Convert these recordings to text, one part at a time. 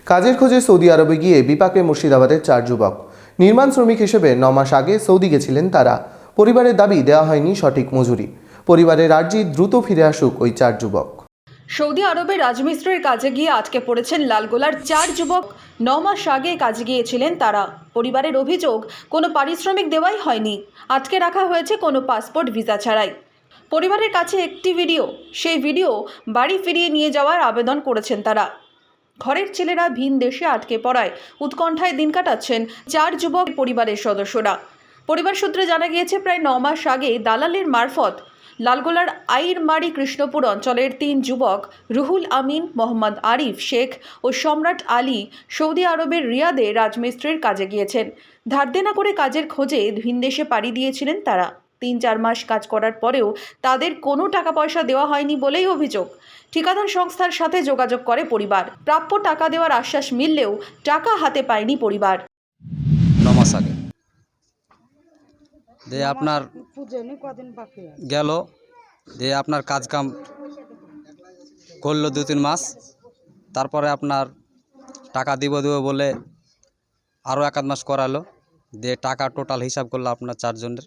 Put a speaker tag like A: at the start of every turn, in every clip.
A: কাজের খোঁজে সৌদি আরবে গিয়ে বিপাকে মুর্শিদাবাদের 4 যুবক। নির্মাণ শ্রমিক হিসেবে 9 মাস আগে সৌদি গেছিলেন তারা। পরিবারের দাবি দেওয়া হয়নি সঠিক মজুরি। পরিবারের আর্জি দ্রুত ফিরে আসুক ওই 4 যুবক।
B: সৌদি আরবে রাজমিস্ত্রির কাজে গিয়ে আটকে পড়েছেন লালগোলার 4 যুবক। 9 মাস আগে কাজে গিয়েছিলেন তারা। পরিবারের অভিযোগ, কোনো পারিশ্রমিক দেওয়াই হয়নি, আটকে রাখা হয়েছে কোনো পাসপোর্ট ভিসা ছাড়াই। পরিবারের কাছে একটি ভিডিও, সেই ভিডিও বাড়ি ফিরিয়ে নিয়ে যাওয়ার আবেদন করেছেন তারা। ঘরের ছেলেরা ভিন দেশে আটকে পড়ায় উৎকণ্ঠায় দিন কাটাচ্ছেন 4 যুবক পরিবারের সদস্যরা। পরিবার সূত্রে জানা গিয়েছে, প্রায় 9 মাস আগে দালালের মারফত লালগোলার আইরমারি কৃষ্ণপুর অঞ্চলের 3 যুবক রুহুল আমিন, মোহাম্মদ আরিফ শেখ ও সম্রাট আলী সৌদি আরবের রিয়াদে রাজমিস্ত্রির কাজে গিয়েছেন। ধার দেনা করে কাজের খোঁজে ভিনদেশে পাড়ি দিয়েছিলেন তারা। 3-4 মাস কাজ করার পরেও তাদের কোনো টাকা পয়সা দেওয়া হয়নি বলেই অভিযোগ। ঠিকাদার সংস্থার সাথে যোগাযোগ করে পরিবার। প্রাপ্য টাকা দেওয়ার আশ্বাস মিললেও টাকা হাতে পায়নি পরিবার।
C: 9 মাস আগে দিয়ে আপনার গেল, দিয়ে আপনার কাজ কাম করলো 2-3 মাস, তারপরে আপনার টাকা দিব বলে আরও 1-2 মাস করালো। দিয়ে টাকা টোটাল হিসাব করলো আপনার 4 জনের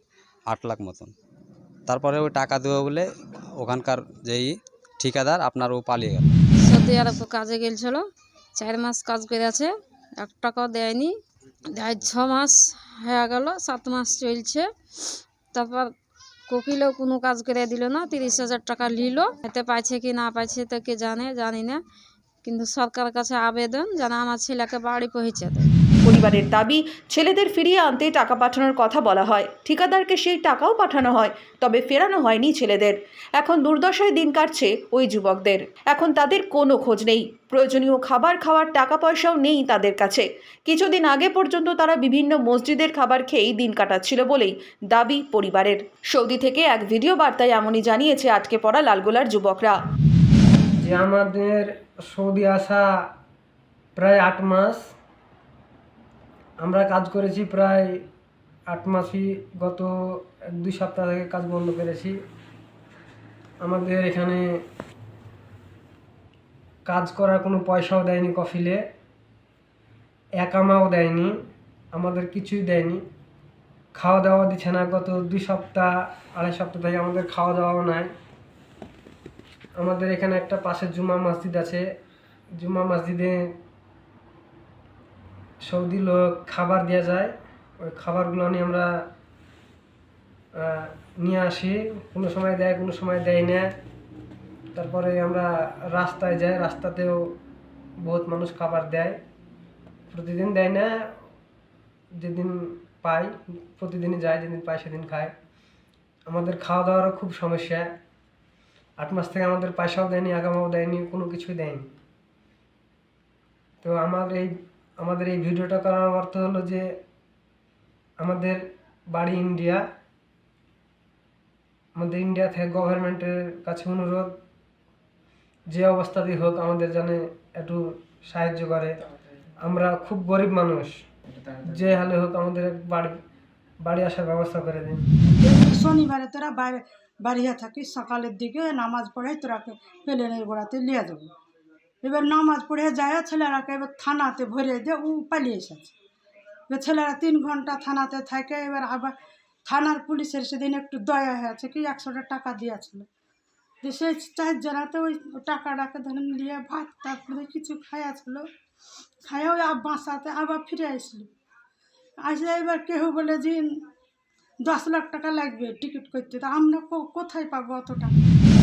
C: 8 লাখ মতন। তারপরে ওই টাকা দেবো বলে ওখানকার যেই ঠিকাদার আপনার ও পালিয়ে গেল।
D: সৌদি আরব কাজে গেছিল, 4 মাস কাজ করে আছে, 1 টাকাও দেয়নি। 6 মাস হয়ে গেল, 7 মাস চলছে। তারপর কোকিলেও কোনো কাজ করে দিল না, 30,000 টাকা নিল। এতে পাইছে কি না পাইছে তো কে জানি না, কিন্তু সরকারের কাছে আবেদন যেন আমার ছেলেকে বাড়ি পৌঁছে দেয়।
B: পরিবারের দাবি, ছেলেদের ফিরিয়ে আনতে টাকা পাঠানোর কথা বলা হয়, ঠিকাদারকে সেই টাকাও পাঠানো হয়, তবে ফেরানো হয়নি ছেলেদের। এখন দুর্দশায় দিন কাটছে ওই যুবকদের। এখন তাদের কোনো খোঁজ নেই, প্রয়োজনীয় খাবার খাওয়ার টাকা পয়সাও নেই তাদের কাছে। কিছুদিন আগে পর্যন্ত তারা বিভিন্ন মসজিদের খাবার খেয়েই দিন কাটাচ্ছিল বলেই দাবি পরিবারের। সৌদি থেকে এক ভিডিও বার্তায় এমনই জানিয়েছে আটকে পড়া লালগোলার যুবকরা।
E: যে আমাদের সৌদি আসা প্রায় 8 মাস, আমরা কাজ করেছি প্রায় 8 মাসই। গত 1-2 সপ্তাহ থেকে কাজ বন্ধ করেছি। আমাদের এখানে কাজ করার কোনো পয়সাও দেয়নি, কফিলে একামাও দেয়নি, আমাদের কিছুই দেয়নি। খাওয়া দাওয়া দিচ্ছে না, গত 2 সপ্তাহ 2.5 সপ্তাহ থেকে আমাদের খাওয়া দাওয়াও নাই। আমাদের এখানে একটা পাশে জুমা মসজিদ আছে, জুমা মসজিদে সৌদি লোক খাবার দেওয়া যায়, ওই খাবারগুলো নিয়ে আমরা নিয়ে আসি। কোনো সময় দেয়, কোনো সময় দেয় না। তারপরে আমরা রাস্তায় যাই, রাস্তাতেও বহুত মানুষ খাবার দেয়, প্রতিদিন দেয় না। যেদিন পাই প্রতিদিনই যায়, যেদিন পাই সেদিন খায়। আমাদের খাওয়া দাওয়ারও খুব সমস্যা। 8 মাস থেকে আমাদের পয়সাও দেয়নি, আগামাও দেয়নি, কোনো কিছুই দেয়নি। তো আমাদের এই ভিডিওটা করার অর্থ হলো যে আমাদের বাড়ি ইন্ডিয়া, আমাদের ইন্ডিয়া থেকে গভর্নমেন্টের কাছে অনুরোধ, যে অবস্থাতেই হোক আমাদের জানে একটু সাহায্য করে। আমরা খুব গরিব মানুষ, যে হালে হোক আমাদের বাড়ি আসার ব্যবস্থা করে দিন।
F: শনিবারে তোরা বাড়িয়ে থাকিস, সকালের দিকে নামাজ পড়ে তোরাকে প্লেনের গোড়াতে নিয়ে যাবো। এবার নামাজ পড়ে যায়, ছেলেরাকে এবার থানাতে ভরে দিয়ে ও পালিয়ে এসেছে। এবার ছেলেরা 3 ঘন্টা থানাতে থাকে। এবার আবার থানার পুলিশের সেদিন একটু দয়া হয়েছে কি 100 টাকা দিয়েছিল, যে সেই 4 জনাতে ওই টাকাটাকে ধরেন নিয়ে ভাত তারপরে কিছু খাইয়াছিল, খাইয়া ওই বাসাতে আবার ফিরে আসলো। আসলে এবার কেউ বলে যে 10 লাখ টাকা লাগবে টিকিট করতে, তা আমরা কোথায় পাবো অত টাকা?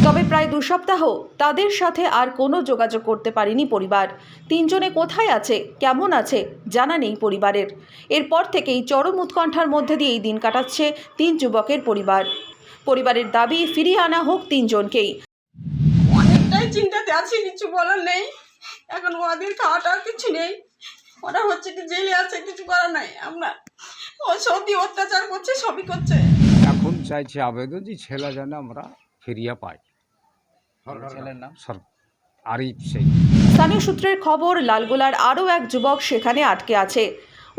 B: তবে প্রায় 2 সপ্তাহ তাদের সাথে আর কোনো যোগাযোগ করতে পারেনি পরিবার। 3 জনে কোথায় আছে, কেমন আছে জানা নেই পরিবারের। এরপর থেকেই চরম উৎকণ্ঠার মধ্যে দিয়েই দিন কাটাচ্ছে 3 যুবকের পরিবার। পরিবারের দাবি, ফিরিয়ে আনা হোক 3 জনকেই।
G: অনেকটাই চিন্তাতে আছি, কিছু বলার নেই। এখন ওদের খাওয়াটা কিছু নেই, ওরা হচ্ছে কি জেলে আছে, কিছু করার নাই। আমরা ও সৌদি অত্যাচার করছে, সবই করছে।
H: এখন চাইছি আবেদন যে ছেলে যেন আমরা ফিরিয়ে পাই।
C: ছেলের নাম
H: আরিফ শেখ।
B: স্থানীয় সূত্রের খবর, লালগোলার আরও এক যুবক সেখানে আটকে আছে।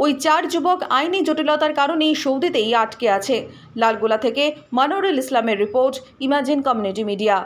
B: ওই 4 যুবক আইনি জটিলতার কারণেই সৌদিতেই আটকে আছে। লালগোলা থেকে মনোরুল ইসলামের রিপোর্ট, ইমাজিন কমিউনিটি মিডিয়া।